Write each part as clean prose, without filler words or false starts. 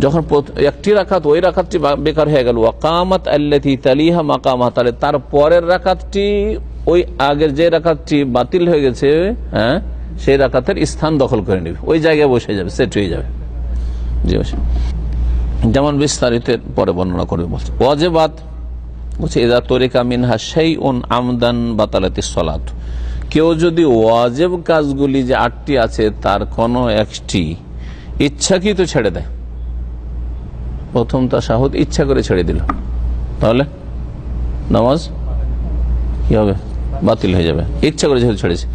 যখন একটি রাকাত ওই রাকাতটি বেকার হয়ে গেল, ওয়াকামাত আল্লাতী তালিহা মাকামা, তাহলে তার পরের রাকাতটি ওই আগের যে রাকাতটি বাতিল হয়ে গেছে, হ্যাঁ, সেই রাকাতের স্থান দখল করে নেবে, ওই জায়গায় বসে যাবে, সেট হয়ে যাবে। জি, যেমন বিস্তারিত পরে বর্ণনা করবে। বলছে ওয়াজিবাত, বলছে ইযা তরিকা মিনহা শাইউন আমদান বাতালাতিস সালাত, কেউ যদি ওয়াজিব কাজগুলি যে 8টি আছে তার কোনো একটি ইচ্ছাকৃত ছেড়ে দেয়, প্রথম তাশাহুদ ইচ্ছা করে ছেড়ে দিল, তাহলে নামাজ কি হবে? বাতিল হয়ে যাবে, ইচ্ছা করে যেহেতু ছেড়েছে।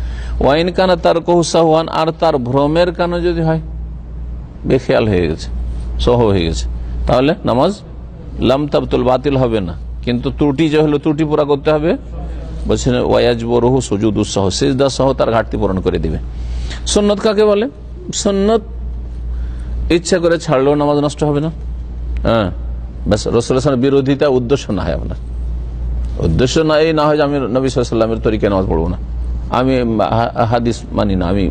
ওয়াইন কানা তারকুহু সাহওয়ান, আর তার ভ্রমের কারণে যদি হয়, বেখেয়াল হয়ে গেছে, সহ হয়ে গেছে, তাহলে নামাজ লাম তাবতুল, বাতিল হবে না, কিন্তু ত্রুটি যে হলো ত্রুটি পুরা করতে হবে। বলছেন ওয়াজবরহু সুজুদুস সাহ, সিজদা সহ তার ঘাটতি পূরণ করে দিবে। সুন্নত কাকে বলে? সুন্নত ইচ্ছা করে ছাড়লেও নামাজ নষ্ট হবে না, হ্যাঁ, ব্যাস রাসূলুল্লাহ সাল্লাল্লাহু আলাইহি ওয়াসাল্লামের বিরোধিতা উদ্দেশ্য না হয়, আপনার উদ্দেশ্য না এই না হয় যে আমি নবী সাল্লাল্লাহু আলাইহি ওয়াসাল্লামের তরিকায় নামাজ পড়বো না, আমি হাদিস মানি না, আমি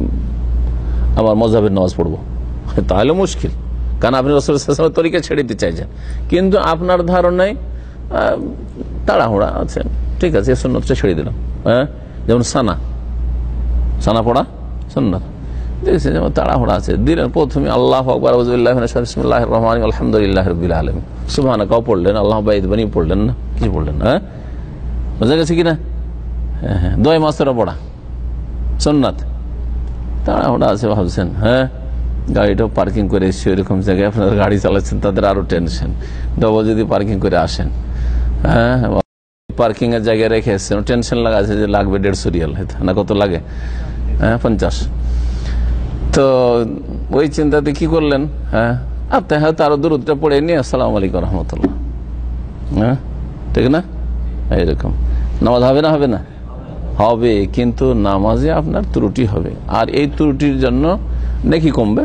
আমার মাযহাবের নামাজ পড়বো, তাহলে মুশকিল, কারণ আপনি রাসূলুল্লাহ সাল্লাল্লাহু আলাইহি ওয়াসাল্লামের তরিকা ছেড়ে দিতে চাইছেন, কিন্তু আপনার ধারণায় তাড়াহুড়া আছে, ঠিক আছে সুন্নতটা ছেড়ে দিলাম। হ্যাঁ, যেমন সানা পড়া সুন্নত, দেখছি যেমন তাড়াহুড়া আছে, দিলেন প্রথমে আল্লাহু আকবার আউযুবিল্লাহি মিনাশ শাইতানির রাজিম বিসমিল্লাহির রহমানির রহিম আলহামদুলিল্লাহি রাব্বিল আলামিন, সুবহানাকাও পড়লেন, আল্লাহু বাইদবানি পড়লেন না, কি পড়লেন? হ্যাঁ, বোঝা গেছে কিনা? হ্যাঁ, দোয়া মাসরা পড়া সুন্নাত, তাড়াহুড়া আছে ভাবছেন, হ্যাঁ, গাড়িটাও পার্কিং করে এসেছি ওইরকম জায়গায়, আপনারা গাড়ি চালাচ্ছেন, তাদের আরো টেনশন, ডবল যদি পার্কিং করে আসেন, হ্যাঁ, পার্কিং এর জায়গায় রেখে এসছেন, টেনশন লাগা আছে যে লাগবে 150 রিয়াল, না কত লাগে? হ্যাঁ, 50। তো ওই চিন্তাতে কি করলেন? হ্যাঁ, আপনি হয়তো আরো দূরত্বটা পড়ে নিয়ে আসসালামু আলাইকুম রহমতুল্লাহ, হ্যাঁ, ঠিক না? এইরকম নামাজ হবে না? হবে না, হবে, কিন্তু নামাজে আপনার ত্রুটি হবে, আর এই ত্রুটির জন্য নেকি কমবে,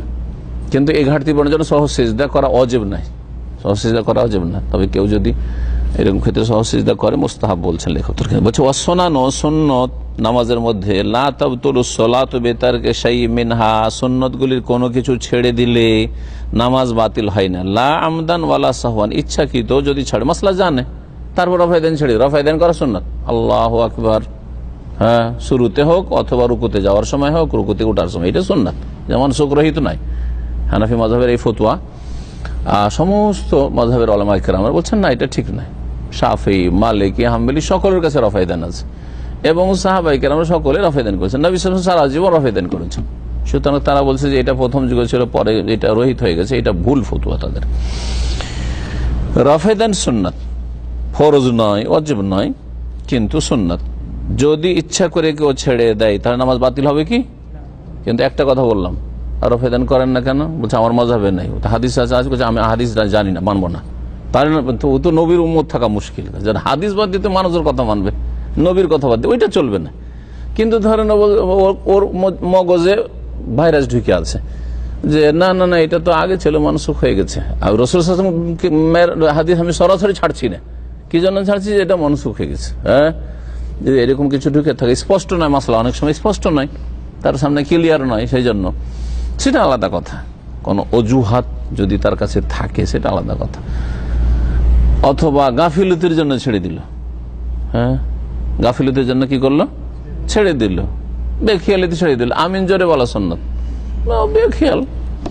কিন্তু এই ঘাটতি পূরণের জন্য সহজ সিজদা করা ওয়াজিব নাই, সহজ সিজদা করা ওয়াজিব না, তবে কেউ যদি এরকম ক্ষেত্রে সহজ সিজদা করে মুস্তাহাব বলছেন লেখক। বলছে ওয়াসসানান, সুন্নত নামাজের মধ্যে লা তাবতুলুস সালাতু বিতারকি শাইইন মিনহা, সুন্নতগুলির কোনো কিছু ছেড়ে দিলে নামাজ বাতিল হয় না, লা আমদান ওয়ালা সাহওয়ান, ইচ্ছাকৃত যদি ছাড়ে, মাসলা জানে তারপর রফায়দান ছেড়ে, রফায়দান করা সুন্নাত, আল্লাহু আকবার, হ্যাঁ, শুরুতে হোক অথবা রুকুতে যাওয়ার সময় হোক, রুকুতে ওঠার সময়, এটা সুন্নাত, যেমন সুকরহিত নাই। হানাফি মাযহাবের এই ফতোয়া সমস্ত মাযহাবের উলামায়ে কেরাম বলছেন না, এটা ঠিক নয়। শাফিঈ, মালিকি, হাম্বলি সকলের কাছে রফায়দান আছে, এবং সাহাবায়ে কেরাম সকলে রফায়দান করেছেন, নবী সাল্লাল্লাহু আলাইহি ওয়াসাল্লাম সারা জীবন রফায়দান করেছেন। সুতরাং তারা বলছে যে এটা প্রথম যুগে ছিল, পরে এটা রহিত হয়ে গেছে, এটা ভুল ফতোয়া তাদের। রফায়দান সুন্নাত, ফরজ নয়, ওয়াজিব নয়, কিন্তু সুন্নাত। যদি ইচ্ছা করে কেউ ছেড়ে দেয় তাহলে নামাজ বাতিল হবে কি? কিন্তু একটা কথা বললাম, আর রফায়দান করেন না কেন? বলছে আমার মাযহাবে নাই, হাদিস আছে, আমি হাদিস জানি না, মানবো না। তাহলে ও তো নবীর উম্মত থাকা মুশকিল, যারা হাদিস বাদ দিতে মানুষের কথা মানবে, নবীর কথা বাদ দিয়ে ওইটা চলবে না। কিন্তু ধরেন ওর মগজে ভাইরাস ঢুকে আছে যে না না না, এটা তো আগে ছিল, মানসুখ হয়ে গেছে, আর রাসূল সাল্লাল্লাহু আলাইহি ওয়াসাল্লাম হাদিস আমি সরাসরি ছাড়ছি না, কি জন্য ছাড়ছি? যে এটা মানসুখ হয়ে গেছে। হ্যাঁ, যদি এরকম কিছু ঢুকে থাকে, স্পষ্ট নয় মাসলা, অনেক সময় স্পষ্ট নয়, তার সামনে ক্লিয়ার নয়, সেই জন্য সেটা আলাদা কথা। কোন অজুহাত যদি তার কাছে থাকে সেটা আলাদা কথা, অথবা গাফিলতির জন্য ছেড়ে দিল, হ্যাঁ, গাফিলতির জন্য কি করলো? ছেড়ে দিল, বেখিয়ালিতে ছেড়ে দিল, আমিন জোরে বলা সুন্নাত, বেখিয়াল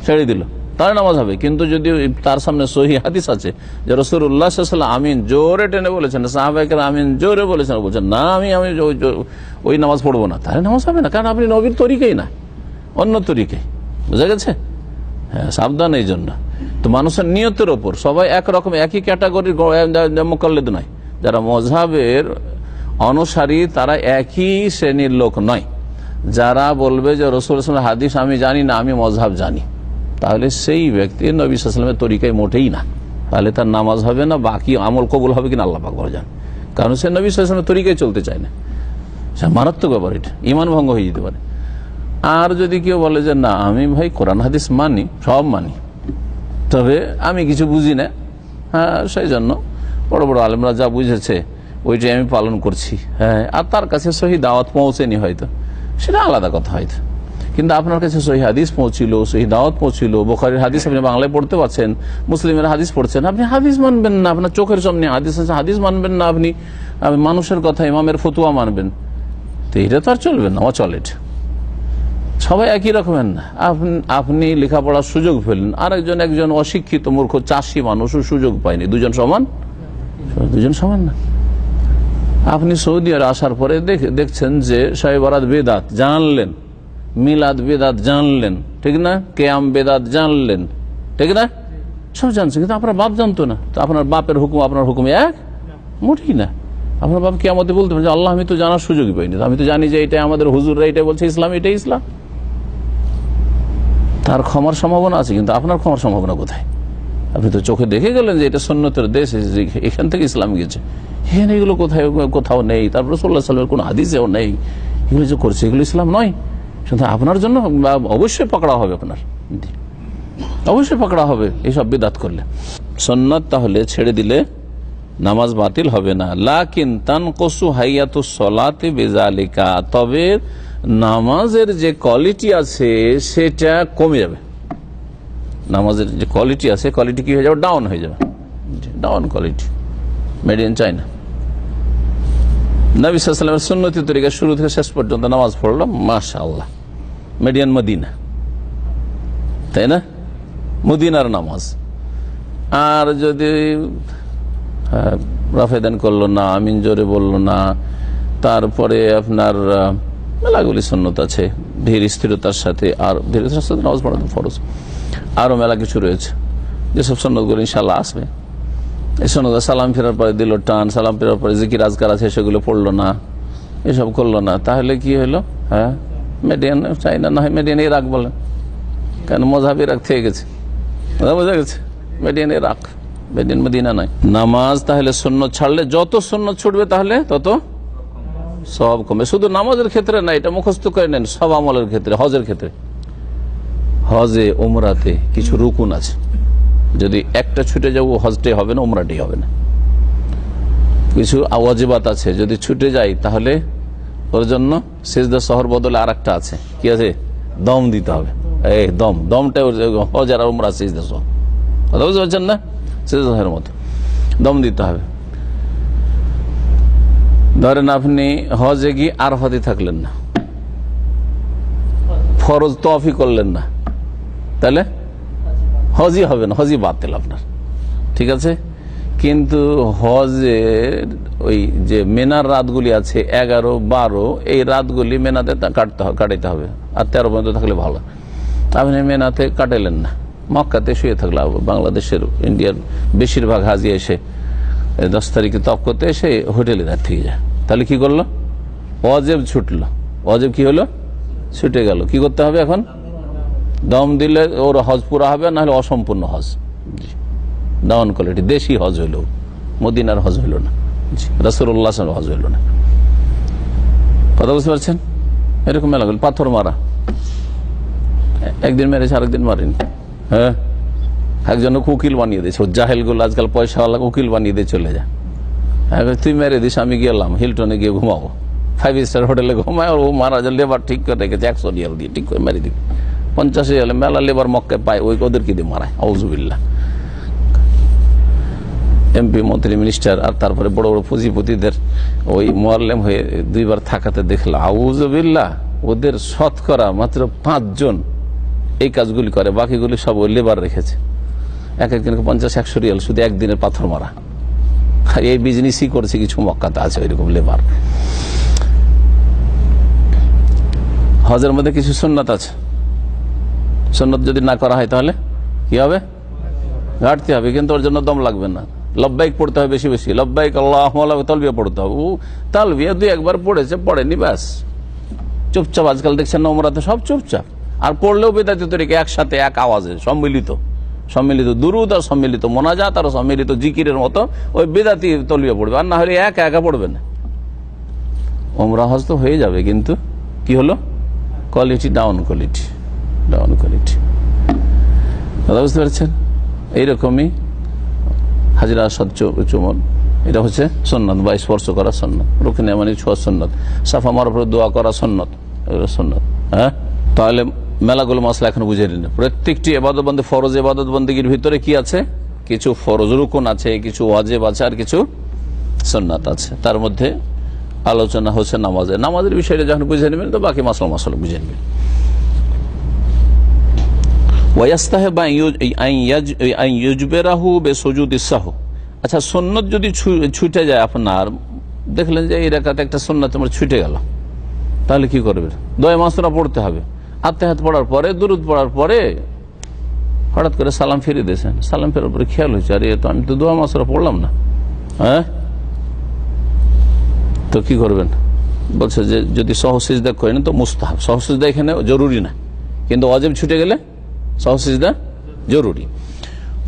ছেড়ে দিল, তাহলে নামাজ হবে। কিন্তু যদি তার সামনে সহিহ হাদিস আছে যে রাসূলুল্লাহ সাল্লাল্লাহু আলাইহি ওয়াসাল্লাম আমিন জোরে টেনে বলেছেন, সাহাবায়ে কেরাম আমিন জোরে বলেছেন, বলছেন না আমি ওই নামাজ পড়বো না, তাহলে নামাজ হবে না, কারণ আপনি নবীর তরিকাই না, অন্য তরিকায়। বুঝা গেছে? হ্যাঁ, সাবধান এই জন্য। তো মানুষের নিয়তের ওপর, সবাই একরকম একই ক্যাটাগরির মুকাল্লিদ নয়, যারা মাযহাবের অনুসারী তারা একই শ্রেণীর লোক নয়। যারা বলবে যে রাসূল সাল্লাল্লাহু আলাইহি ওয়াসাল্লাম হাদিস আমি জানি না, আমি মাযহাব জানি, তাহলে সেই ব্যক্তি নবী সাল্লাল্লাহু আলাইহি ওয়াসাল্লামের তরিকায় মোটেই না, তাহলে তার নামাজ হবে না, বাকি আমল কবুল হবে কিনা আল্লাহ পাক ভালো জানেন, কারণ সে নবী সাল্লাল্লাহু আলাইহি ওয়াসাল্লামের তরিকায় চলতে চায় না। সে মারাত্মক ব্যাপার, এটা ঈমান ভঙ্গ হয়ে যেতে পারে। আর যদি কেউ বলে যে না আমি ভাই কোরআন হাদিস মানি, সব মানি, তবে আমি কিছু বুঝি না, হ্যাঁ, সেই জন্য বড় বড় আলেমরা যা বুঝেছে ওইটাই আমি পালন করছি, হ্যাঁ, আর তার কাছে সহি দাওয়াত পৌঁছেনি হয়তো, সেটা আলাদা কথা হয়তো। কিন্তু আপনার কাছে সহিহ হাদিস পৌঁছিল, সহিহ দাওয়াত পৌঁছিল, বুখারীর হাদিস আপনি বাংলায় পড়তে পারছেন, মুসলিমের হাদিস পড়ছেন, আপনি হাদিস মানবেন না, আপনার চোখের সামনে হাদিস আছে, হাদিস মানবেন না, আপনি মানুষের কথা, ইমামের ফতুয়া মানবেন, তো এটা তো আর চলবে না, অচল এটা। সবাই একই রকমের না। আপনি লেখাপড়ার সুযোগ পেলেন, একজন অশিক্ষিত মূর্খ চাষি মানুষও সুযোগ পায়নি, দুজন সমান? দুজন সমান না। আপনি সৌদি আরবে আসার পরে দেখছেন যে শবে বরাত বেদাত জানলেন, মিলাদ বেদাত জানলেন, ঠিক না, কেয়াম বেদাত জানলেন, ঠিক না, সব জানছেন, কিন্তু আপনার বাপ জানতো না। তো আপনার বাপের হুকুম আপনার হুকুম এক মোটেই না। আপনার বাপ কিয়ামতে বলতে পারেন যে আল্লাহ আমি তো জানার সুযোগই পাইনি, আমি তো জানি যে এটা আমাদের হুজুররা এটাই বলছে ইসলাম, এটাই ইসলাম। তার ক্ষমার সম্ভাবনা আছে, কিন্তু আপনার ক্ষমার সম্ভাবনা কোথায়? আপনি তো চোখে দেখে গেলেন যে এটা সুন্নতের দেশ, এখান থেকে ইসলাম গেছে, এখানে এগুলো কোথাও নেই, তারপর রাসূলুল্লাহ সাল্লাল্লাহু আলাইহি ওয়াসাল্লামের কোনো হাদিসেও নেই, এগুলো যে করছে এগুলো ইসলাম নয়। সুতরাং আপনার জন্য অবশ্যই পাকড়া হবে, আপনার অবশ্যই পাকড়া হবে এইসব বিদআত করলে। সুন্নাত তাহলে ছেড়ে দিলে নামাজ বাতিল হবে না। লাকিন তানকুসু হাইয়াতুস সালাতি বিযালিকা, তবে নামাজের যে কোয়ালিটি আছে সেটা কমে যাবে। নামাজের যে কোয়ালিটি আছে, কোয়ালিটি কি হয়ে যাবে? ডাউন হয়ে যাবে, down quality, made in China. নবী সাল্লাল্লাহু আলাইহি ওয়াসাল্লামের সুন্নতি তরিকা শুরু থেকে শেষ পর্যন্ত নামাজ পড়লাম, মাশাআল্লাহ, মেড ইন মদিনা, তাই না, মদিনার নামাজ। আর যদি রাফেদান করলো না, আমিন জোরে বললো না, তারপরে আপনার মেলাগুলি সুন্নত আছে ধীর স্থিরতার সাথে, আর ধীর স্থিরতার সাথে নামাজ পড়া তো ফরজ, আরো মেলা কিছু রয়েছে যেসব সুন্নতগুলো ইনশাআল্লাহ আসবে। এই সুন্নত সালাম ফেরার পরে দিল টান, সালাম ফেরার পরে জিকির আজকার আছে সেগুলো পড়লো না, এসব করলো না, তাহলে কি হলো? হ্যাঁ, মেডিয়ান চাইনা না হয় মেডিয়ান ইরাক বলেন, কেন মজাব ইরাক থেকে গেছে, বোঝা গেছে, মেডিয়ান ইরাক, মেডিয়ান মদিনা নয়। নামাজ তাহলে সুন্নত ছাড়লে যত সুন্নত ছুটবে তাহলে তত সব কমে। শুধু নামাজের ক্ষেত্রে না, এটা মুখস্থ করে নেন, সব আমলের ক্ষেত্রে, হজের ক্ষেত্রে, হজে উমরাতে কিছু রুকুন আছে, যদি একটা ছুটে যাবো হজটাই হবে না, উমরাটাই হবে না। কিছু ওয়াজিবাত আছে, যদি ছুটে যাই তাহলে ওর জন্য সিজদা শহর বদলে আর একটা আছে, কি আছে? দম দিতে হবে। এই দমটা হজ আর উমরা সিজদা শহর, কথা বুঝতে পারছেন না? সিজদা শহরের মতো দম দিতে হবে। ধরেন আপনি হজে গিয়ে আরাফাতে থাকলেন না, ফরজ তওয়াফই করলেন না, তাহলে হজই হবে না, হজই বাতিল আপনার, ঠিক আছে। কিন্তু হজের ওই যে মেনার রাতগুলি আছে 11, 12, এই রাতগুলি মেনাতে কাটাইতে হবে, আর 13 পর্যন্ত থাকলে ভালো। আপনি মেনাতে কাটাইলেন না, মক্কাতে শুয়ে থাকলে, বাংলাদেশের ইন্ডিয়ার বেশিরভাগ হাজি এসে 10 তারিখে তফ করতে এসে হোটেলে রাত থেকে যায়, তাহলে কি করলো? ওয়াজিব ছুটলো, ওয়াজিব কি হলো? ছুটে গেল। কি করতে হবে এখন? দম দিলে ওর হজ পুরা হবে, না হলে অসম্পূর্ণ হজ, ডাউন কোয়ালিটি, দেশি হজ হইল, মদিনার হজ হইল না, রাসূলুল্লাহ সাল্লাল্লাহু আলাইহি ওয়াসাল্লাম হজ হইল না। কথা বুঝতে পারছেন? এরকম মেলা গেল, পাথর মারা, একদিন মেরেছে আরেকদিন মারেনি। হ্যাঁ, একজন উকিল বানিয়ে দিয়েছে, জাহেল গুলো আজকাল পয়সাওয়ালা উকিল বানিয়ে দিয়ে চলে যায়। তুই মেরে দিস, আমি গেলাম হিলটনে গিয়ে ঘুমাবো, 5 স্টার হোটেলে ঘুমায়, ও মারা যায়, লেবার ঠিক করে রেখেছে 100 রিয়াল দিয়ে, ঠিক করে মেরে দিবি, 50 রিয়াল মেলা লেবার মক্কায় পায়, ওদেরকে দিয়ে মারায়, আউযুবিল্লাহ। এমপি, মন্ত্রী, মিনিস্টার, আর তারপরে বড় বড় পুঁজিপতিদের ওই মোয়াল্লেম হয়ে 2 বার থাকাতে দেখলাম, আউযুবিল্লাহ, ওদের শতকরা মাত্র 5 জন এই কাজগুলি করে, বাকিগুলি সব ওই লেবার রেখেছে, একজনকে 50-100 রিয়াল শুধু একদিনের পাথর মারা। আর এই বিজনেসই করছে কিছু মক্কাতে আছে ওইরকম লেবার। হজের মধ্যে কিছু সুন্নাত আছে, সুন্নাত যদি না করা হয় তাহলে কি হবে? ঘাটতে হবে, কিন্তু ওর জন্য দম লাগবে না, লব্বাইক পড়তে হবে বেশি বেশি, লব্বাইক আল্লাহুম্মা লাব্বাইক, তালবিয়া পড়তে হবে। ও তালবিয়া 2-1 পড়েছে, পড়েনি, ব্যাস চুপচাপ। আজকাল দেখছেন না উমরাতে সব চুপচাপ, আর পড়লেও বেদাতি তরিকা, একসাথে এক আওয়াজে সম্মিলিত দুরুদ আর সম্মিলিত মোনাজাত আর সম্মিলিত জিকিরের মতো ওই বেদাতি তলবিয়া পড়বে, আর না হলে একা পড়বে না। উমরা হজ তো হয়ে যাবে, কিন্তু কি হলো? Quality down, quality. কথা বুঝতে পারছেন? এইরকমই হাজরা আসাদ চুমন, এটা হচ্ছে সুন্নাত, বা স্পর্শ করা সুন্নাত, রুকনে ইয়ামানি ছোঁয়া সুন্নাত, সাফা মারফত দোয়া করা সুন্নাত, এগুলো সুন্নাত। হ্যাঁ, তাহলে মেলাগুলো মশলা এখন বুঝে নিন। প্রত্যেকটি ইবাদতবন্দি, ফরজ ইবাদতবন্দির ভিতরে কি আছে? কিছু ফরজ রুকুন আছে, কিছু ওয়াজিব আছে, আর কিছু সুন্নাত আছে। তার মধ্যে আলোচনা হচ্ছে নামাজের বিষয়টা যখন বুঝে নেবেন তো বাকি মশলা বুঝে নেবেন। আচ্ছা, সুন্নত যদি ছুটে যায়, আপনার দেখলেন যে এই রাকাতে একটা সুন্নাত তোমার ছুটে গেল, তাহলে কি করবে? দোয়া মাসরা পড়তে হবে। আত্মাহাত পড়ার পরে, দুরুদ পড়ার পরে হঠাৎ করে সালাম ফিরে দিয়েছেন, সালাম ফেরার পরে খেয়াল হয়েছে, আরে তো আমি তো দোয়া মাসরা পড়লাম না। হ্যাঁ, তো কি করবেন? বলছে যে যদি সহসিজদা করেন তো মুস্তাহাব। সহসিজদা এখানে জরুরি না, কিন্তু ওয়াজিব ছুটে গেলে সহসিজদা জরুরি।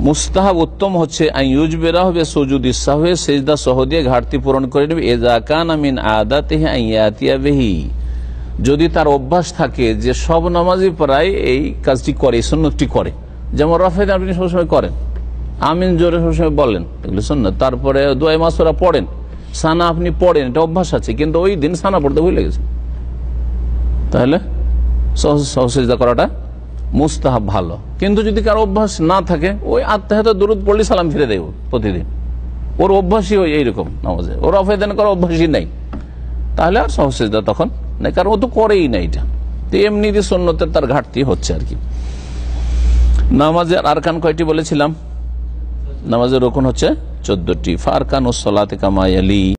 মুস্তাহাব উত্তম হচ্ছে আইয়ুজবেরা হবে সুজুদ ইসসাহু, সিজদা সহ দিয়ে ঘাটতি পূরণ করে নেবে। ইযা কানা মিন আদাতিহি আইয়াতিয়া বিহি, যদি তার অভ্যাস থাকে যে সব নামাজি প্রায় এই কাজটি করে, এই সুন্নতটি করে, যেমন রাফেদ আপনি সবসময় করেন, আমিন জোরে সবসময় বলেন, এগুলো সুন্নাত। তারপরে দোয়া মাসুরা পড়েন, সানা আপনি পড়েন, এটা অভ্যাস আছে, কিন্তু ওই দিন সানা পড়তে ভুলে গেছে, তাহলে সহসিজদা করাটা মুস্তাহাব ভালো। কিন্তু যদি কারো অভ্যাস না থাকে, ওই আত্মাহাত দুরুদ পড়লে সালাম ফিরে দেব প্রতিদিন, ওর অভ্যাসই ওই এইরকম নামাজে, ওর রাফেদান করার অভ্যাসই নাই, তাহলে আর সহসিজদা তখন নাই, কারণ ও তো করেই না এটা। তো এমনি দিয়ে সুন্নতের তার ঘাটতি হচ্ছে আর কি। নামাজের আরকান কয়টি বলেছিলাম? নামাজের রুকুন হচ্ছে 14টি। ফারকানুস সালাতি কামা ইয়ালি।